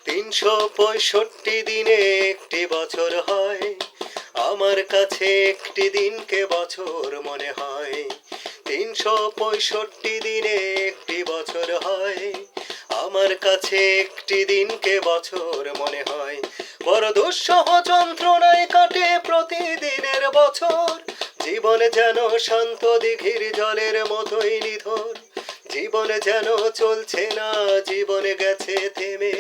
365 দিনে একটি বছর হয়, আমার কাছে একটি দিনকে বছর মনে হয়। 365 দিনে একটি বছর হয়, আমার কাছে একটি দিনকে বছর মনে হয়। বড় দুঃসহ যন্ত্রণায় কাটে প্রতিদিনের বছর, জীবন যেন শান্ত দিঘির জলের মতোই নিথর। জীবন যেন চলছে না, জীবনে গেছে থেমে।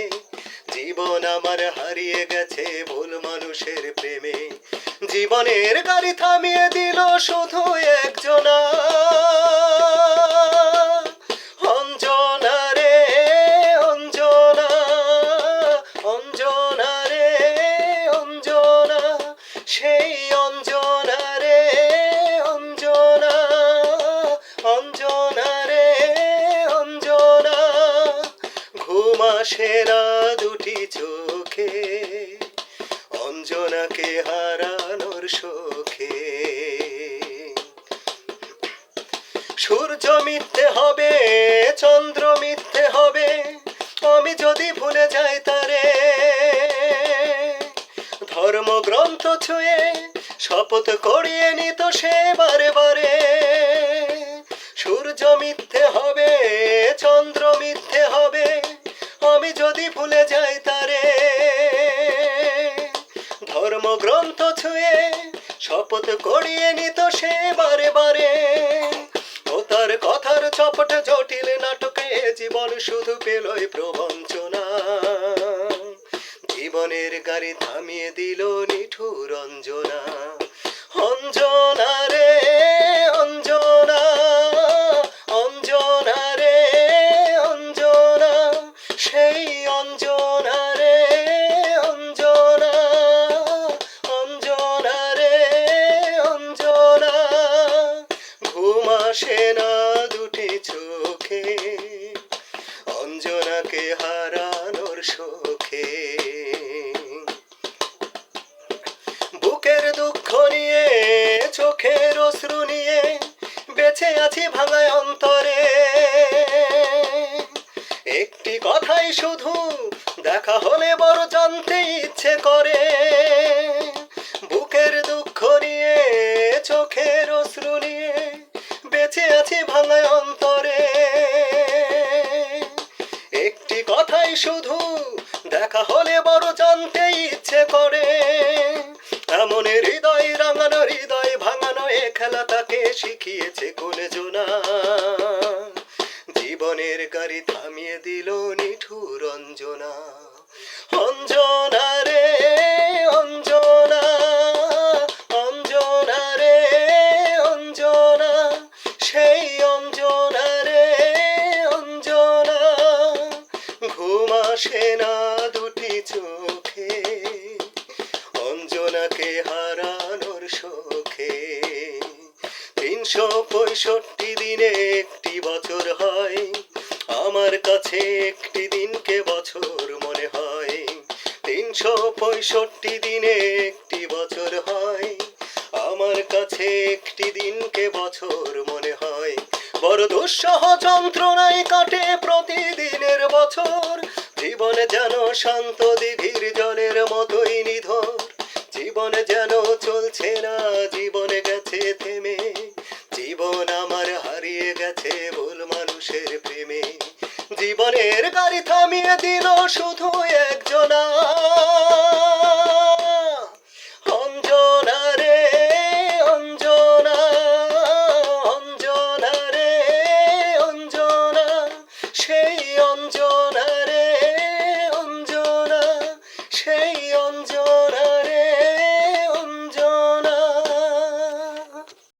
জীবন আমার হারিয়ে গেছে ভুল মানুষের প্রেমে। জীবনের গাড়ি থামিয়ে দিল শুধু একজনা, অঞ্জনা রে অঞ্জনা, অঞ্জনা রে অঞ্জনা, সেই অঞ্জনা রে অঞ্জনা, অঞ্জনা রে অঞ্জনা। ঘুম আসে না দুটি চোখে, অঞ্জনাকে হারানোর শোকে। সূর্য মিথ্যে হবে, চন্দ্র মিথ্যে হবে, আমি যদি ভুলে যাই তারে। ধর্মগ্রন্থ ছুঁয়ে শপথ করিয়ে নিত সে বারে বারে। সূর্য মিথ্যে হবে, চন্দ্র মিথ্যে হবে, আমি যদি ভুলে যাই তারে। ধর্মগ্রন্থ ছুঁয়ে শপথ করিয়ে নিত সে বারে বারে। ও তার কথার চপট জটিল নাটকে জীবন শুধু পেলই প্রবঞ্চনা। জীবনের গাড়ি থামিয়ে দিল নিঠুর অঞ্জনা, অঞ্জনা রে অঞ্জনা, অঞ্জনা রে অঞ্জনা, সেই অঞ্জনা রে অঞ্জনা, অঞ্জনা রে অঞ্জনা। ঘুম আসে না দুটি চোখে, অঞ্জনাকে হারানোর শোকে। বুকের দুঃখ নিয়ে, চোখের অশ্রু নিয়ে, বেঁচে আছি ভাঙায় অন্তরে। একটি কথাই শুধু দেখা হলে বড় জানতে ইচ্ছে করে। বুকের দুঃখ নিয়ে, চোখের অশ্রু নিয়ে, বেঁচে আছি ভাঙায় অন্তরে। একটি কথাই শুধু দেখা হলে বড় জানতে ইচ্ছে করে। এমন হৃদয় রাঙানো, হৃদয় ভাঙানো এ খেলা তাকে শিখিয়েছে কোন জনা। জীবনের গাড়ি থামিয়ে দিল নিঠুর অঞ্জনা, অঞ্জনা রে অঞ্জনা, অঞ্জনা রে অঞ্জনা, সেই অঞ্জনা রে অঞ্জনা। ঘুম আসে না দুটি চোখে, অঞ্জনাকে হারানোর শোকে। 365 দিনে একটি বছর হয়, আমার কাছে একটি দিনকে বছর মনে হয়। 365 দিনে একটি বছর হয়, আমার কাছে একটি দিনকে বছর মনে হয়। বড় দুঃসহ যন্ত্রণায় কাটে প্রতিদিনের বছর, জীবন যেন শান্ত দিঘির জলের মতোই নিধর। জীবন যেন চলছে না, জীবনে গেছে থেমে। জীবন আমার হারিয়ে গেছে ভুল মানুষের প্রেমে। জীবনের গাড়ি থামিয়ে দিল শুধু একজনা।